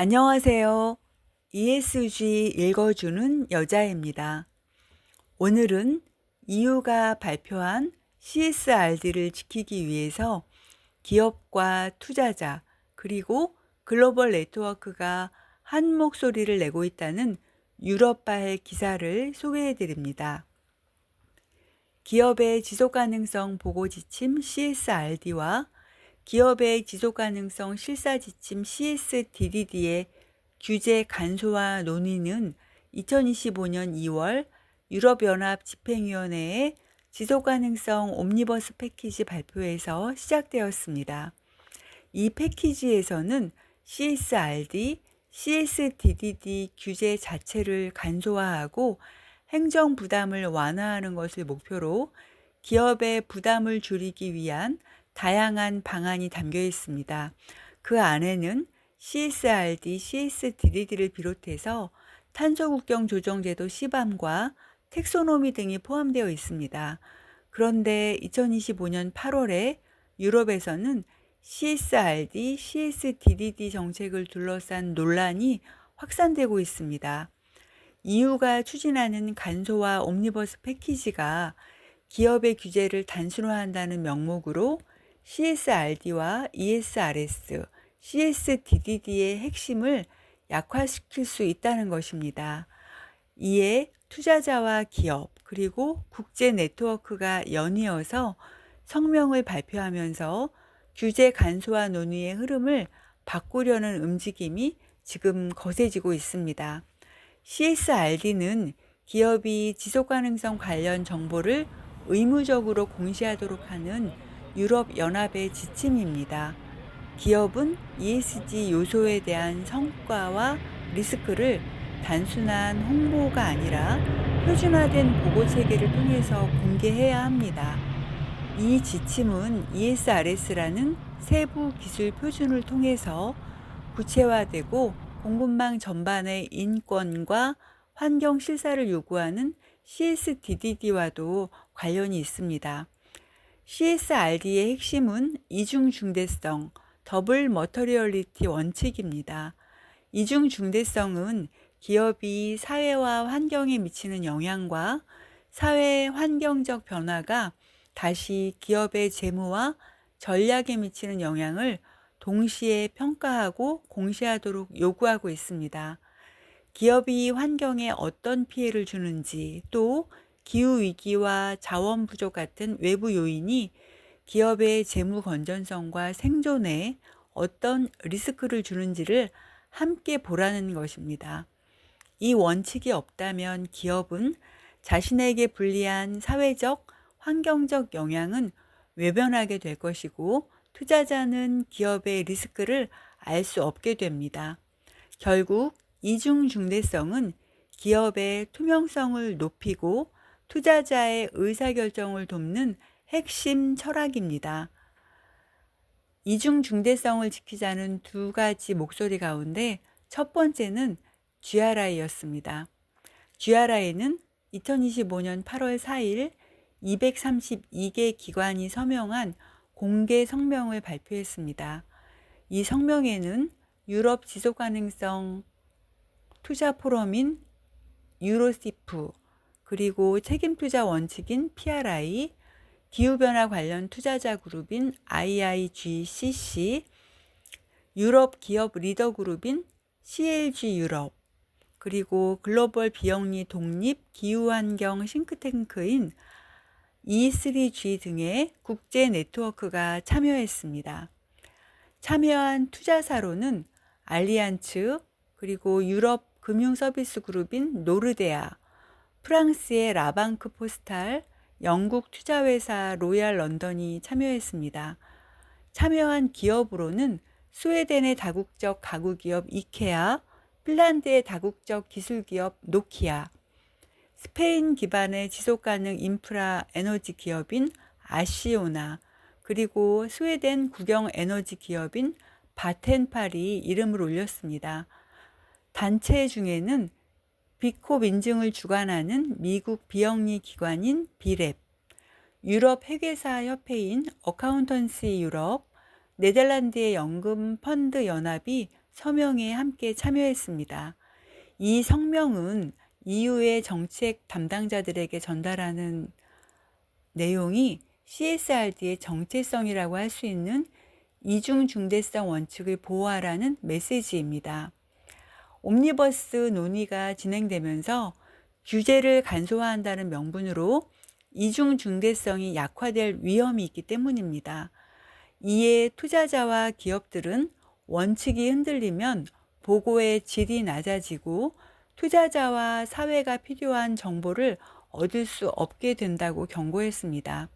안녕하세요. ESG 읽어주는 여자입니다. 오늘은 EU가 발표한 CSRD를 지키기 위해서 기업과 투자자 그리고 글로벌 네트워크가 한 목소리를 내고 있다는 유럽발 기사를 소개해 드립니다. 기업의 지속가능성 보고 지침 CSRD와 기업의 지속가능성 실사 지침 CSDDD의 규제 간소화 논의는 2025년 2월 유럽연합 집행위원회의 지속가능성 옴니버스 패키지 발표에서 시작되었습니다. 이 패키지에서는 CSRD, CSDDD 규제 자체를 간소화하고 행정 부담을 완화하는 것을 목표로 기업의 부담을 줄이기 위한 다양한 방안이 담겨 있습니다. 그 안에는 CSRD, CSDDD를 비롯해서 탄소국경 조정제도 CBAM과 텍소노미 등이 포함되어 있습니다. 그런데 2025년 8월에 유럽에서는 CSRD, CSDDD 정책을 둘러싼 논란이 확산되고 있습니다. EU가 추진하는 간소화 옴니버스 패키지가 기업의 규제를 단순화한다는 명목으로 CSRD와 ESRS, CSDDD의 핵심을 약화시킬 수 있다는 것입니다. 이에 투자자와 기업 그리고 국제 네트워크가 연이어서 성명을 발표하면서 규제 간소화 논의의 흐름을 바꾸려는 움직임이 지금 거세지고 있습니다. CSRD는 기업이 지속가능성 관련 정보를 의무적으로 공시하도록 하는 유럽연합의 지침입니다. 기업은 ESG 요소에 대한 성과와 리스크를 단순한 홍보가 아니라 표준화된 보고 체계를 통해서 공개해야 합니다. 이 지침은 ESRS라는 세부 기술 표준을 통해서 구체화되고 공급망 전반의 인권과 환경 실사를 요구하는 CSDDD와도 관련이 있습니다. CSRD의 핵심은 이중중대성, 더블 머터리얼리티 원칙입니다. 이중중대성은 기업이 사회와 환경에 미치는 영향과 사회 환경적 변화가 다시 기업의 재무와 전략에 미치는 영향을 동시에 평가하고 공시하도록 요구하고 있습니다. 기업이 환경에 어떤 피해를 주는지 또 기후위기와 자원 부족 같은 외부 요인이 기업의 재무 건전성과 생존에 어떤 리스크를 주는지를 함께 보라는 것입니다. 이 원칙이 없다면 기업은 자신에게 불리한 사회적, 환경적 영향은 외면하게 될 것이고 투자자는 기업의 리스크를 알 수 없게 됩니다. 결국 이중중대성은 기업의 투명성을 높이고 투자자의 의사결정을 돕는 핵심 철학입니다. 이중중대성을 지키자는 두 가지 목소리 가운데 첫 번째는 GRI였습니다. GRI는 2025년 8월 4일 232개 기관이 서명한 공개 성명을 발표했습니다. 이 성명에는 유럽 지속가능성 투자 포럼인 유로시프, 그리고 책임투자 원칙인 PRI, 기후변화 관련 투자자 그룹인 IIGCC, 유럽 기업 리더 그룹인 CLG 유럽, 그리고 글로벌 비영리 독립 기후환경 싱크탱크인 E3G 등의 국제 네트워크가 참여했습니다. 참여한 투자사로는 알리안츠, 그리고 유럽 금융서비스 그룹인 노르데아, 프랑스의 라방크 포스탈, 영국 투자회사 로얄 런던이 참여했습니다. 참여한 기업으로는 스웨덴의 다국적 가구 기업 이케아, 핀란드의 다국적 기술 기업 노키아, 스페인 기반의 지속가능 인프라 에너지 기업인 아시오나, 그리고 스웨덴 국영 에너지 기업인 바텐팔이 이름을 올렸습니다. 단체 중에는 비콥 인증을 주관하는 미국 비영리 기관인 비랩, 유럽 회계사 협회인 어카운턴시 유럽, 네덜란드의 연금 펀드 연합이 서명에 함께 참여했습니다. 이 성명은 EU의 정책 담당자들에게 전달하는 내용이 CSRD의 정체성이라고 할 수 있는 이중 중대성 원칙을 보호하라는 메시지입니다. 옴니버스 논의가 진행되면서 규제를 간소화한다는 명분으로 이중 중대성이 약화될 위험이 있기 때문입니다. 이에 투자자와 기업들은 원칙이 흔들리면 보고의 질이 낮아지고 투자자와 사회가 필요한 정보를 얻을 수 없게 된다고 경고했습니다.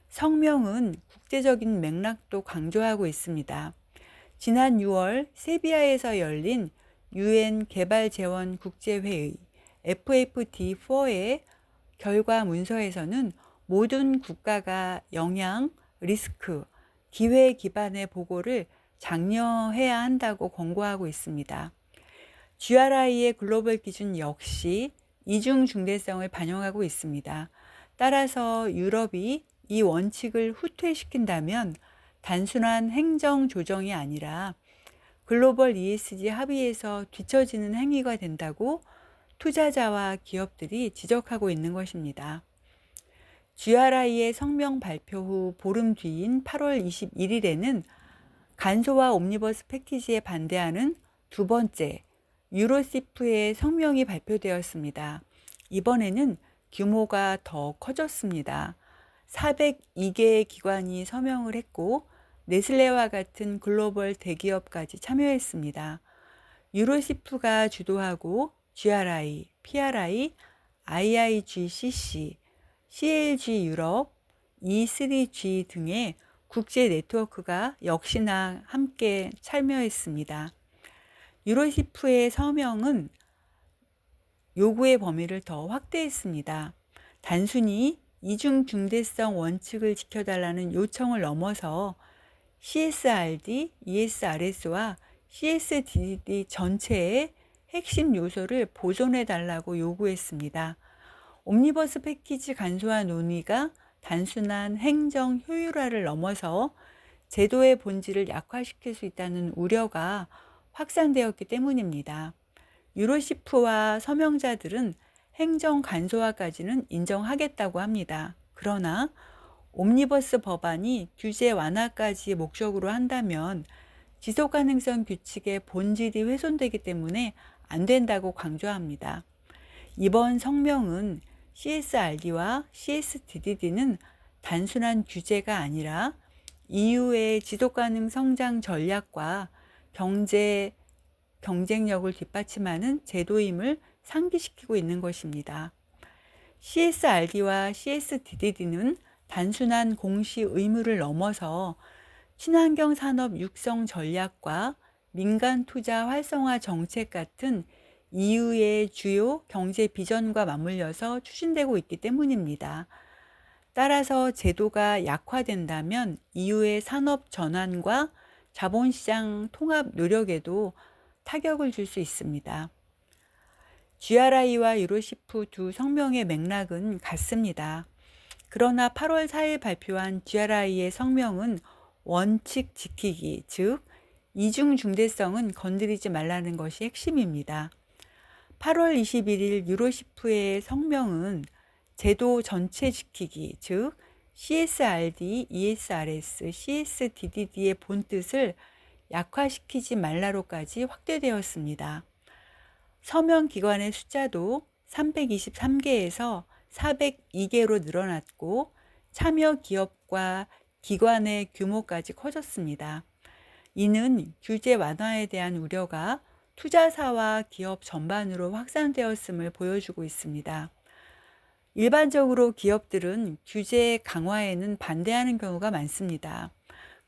성명은 국제적인 맥락도 강조하고 있습니다. 지난 6월 세비야에서 열린 UN 개발재원 국제회의 FFD4의 결과 문서에서는 모든 국가가 영향, 리스크, 기회 기반의 보고를 장려해야 한다고 권고하고 있습니다. GRI의 글로벌 기준 역시 이중 중대성을 반영하고 있습니다. 따라서 유럽이 이 원칙을 후퇴시킨다면 단순한 행정 조정이 아니라 글로벌 ESG 합의에서 뒤처지는 행위가 된다고 투자자와 기업들이 지적하고 있는 것입니다. GRI의 성명 발표 후 보름 뒤인 8월 21일에는 간소화 옴니버스 패키지에 반대하는 두 번째 유로시프의 성명이 발표되었습니다. 이번에는 규모가 더 커졌습니다. 402개의 기관이 서명을 했고 네슬레와 같은 글로벌 대기업까지 참여했습니다. 유로시프가 주도하고 GRI, PRI, IIGCC, CLG 유럽, E3G 등의 국제 네트워크가 역시나 함께 참여했습니다. 유로시프의 서명은 요구의 범위를 더 확대했습니다. 단순히 이중 중대성 원칙을 지켜달라는 요청을 넘어서 CSRD, ESRS와 CSDD 전체의 핵심 요소를 보존해달라고 요구했습니다. 옴니버스 패키지 간소화 논의가 단순한 행정 효율화를 넘어서 제도의 본질을 약화시킬 수 있다는 우려가 확산되었기 때문입니다. 유로시프와 서명자들은 행정 간소화까지는 인정하겠다고 합니다. 그러나 옴니버스 법안이 규제 완화까지 목적으로 한다면 지속가능성 규칙의 본질이 훼손되기 때문에 안 된다고 강조합니다. 이번 성명은 CSRD와 CSDD는 단순한 규제가 아니라 EU의 지속가능 성장 전략과 경쟁력을 뒷받침하는 제도임을 상기시키고 있는 것입니다. CSRD와 CSDD는 단순한 공시 의무를 넘어서 친환경 산업 육성 전략과 민간 투자 활성화 정책 같은 EU의 주요 경제 비전과 맞물려서 추진되고 있기 때문입니다. 따라서 제도가 약화된다면 EU의 산업 전환과 자본시장 통합 노력에도 타격을 줄 수 있습니다. GRI와 유로시프 두 성명의 맥락은 같습니다. 그러나 8월 4일 발표한 GRI의 성명은 원칙 지키기, 즉 이중 중대성은 건드리지 말라는 것이 핵심입니다. 8월 21일 유로시프의 성명은 제도 전체 지키기, 즉 CSRD, ESRS, CSDD의 본뜻을 약화시키지 말라로까지 확대되었습니다. 서명 기관의 숫자도 323개에서 402개로 늘어났고 참여 기업과 기관의 규모까지 커졌습니다. 이는 규제 완화에 대한 우려가 투자사와 기업 전반으로 확산되었음을 보여주고 있습니다. 일반적으로 기업들은 규제 강화에는 반대하는 경우가 많습니다.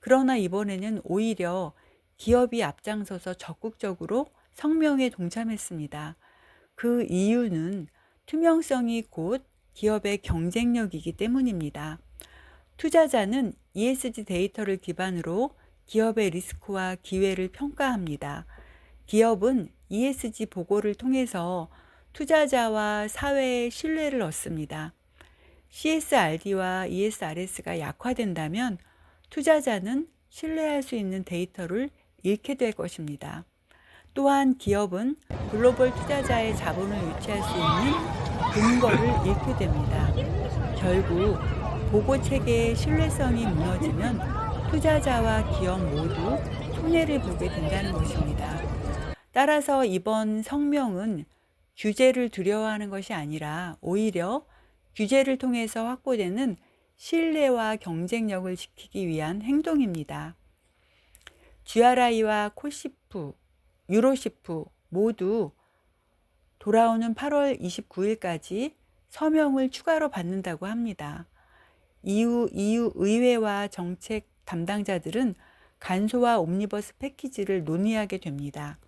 그러나 이번에는 오히려 기업이 앞장서서 적극적으로 성명에 동참했습니다. 그 이유는 투명성이 곧 기업의 경쟁력이기 때문입니다. 투자자는 ESG 데이터를 기반으로 기업의 리스크와 기회를 평가합니다. 기업은 ESG 보고를 통해서 투자자와 사회의 신뢰를 얻습니다. CSRD와 ESRS가 약화된다면 투자자는 신뢰할 수 있는 데이터를 잃게 될 것입니다. 또한 기업은 글로벌 투자자의 자본을 유치할 수 있는 근거를 잃게 됩니다. 결국 보고 체계의 신뢰성이 무너지면 투자자와 기업 모두 손해를 보게 된다는 것입니다. 따라서 이번 성명은 규제를 두려워하는 것이 아니라 오히려 규제를 통해서 확보되는 신뢰와 경쟁력을 지키기 위한 행동입니다. GRI와 코시프, 유로시프 모두 돌아오는 8월 29일까지 서명을 추가로 받는다고 합니다. 이후 EU 의회와 정책 담당자들은 간소화 옴니버스 패키지를 논의하게 됩니다.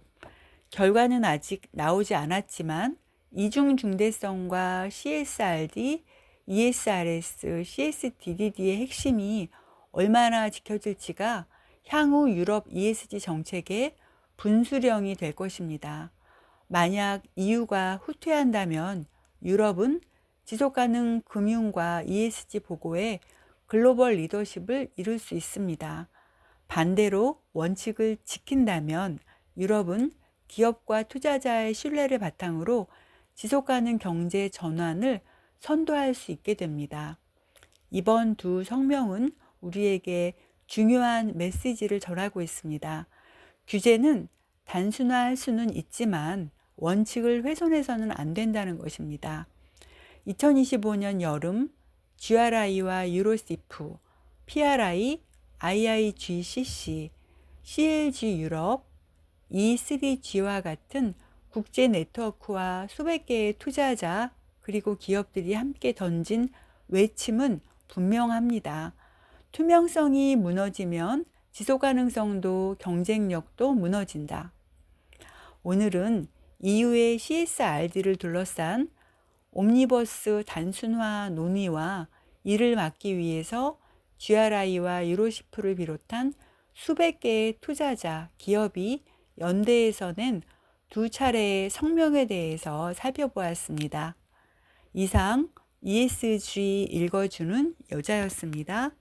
결과는 아직 나오지 않았지만 이중 중대성과 CSRD, ESRS, CSDDD의 핵심이 얼마나 지켜질지가 향후 유럽 ESG 정책의 분수령이 될 것입니다. 만약 EU가 후퇴한다면 유럽은 지속가능 금융과 ESG 보고에 글로벌 리더십을 이룰 수 있습니다. 반대로 원칙을 지킨다면 유럽은 기업과 투자자의 신뢰를 바탕으로 지속가능 경제 전환을 선도할 수 있게 됩니다. 이번 두 성명은 우리에게 중요한 메시지를 전하고 있습니다. 규제는 단순화할 수는 있지만 원칙을 훼손해서는 안 된다는 것입니다. 2025년 여름 GRI와 유로시프, PRI, IIGCC, CLG 유럽, E3G와 같은 국제 네트워크와 수백 개의 투자자 그리고 기업들이 함께 던진 외침은 분명합니다. 투명성이 무너지면 지속 가능성도 경쟁력도 무너진다. 오늘은 EU의 CSRD를 둘러싼 옴니버스 단순화 논의와 이를 막기 위해서 GRI와 유로시프를 비롯한 수백 개의 투자자, 기업이 연대해서 낸 두 차례의 성명에 대해서 살펴보았습니다. 이상 ESG 읽어주는 여자였습니다.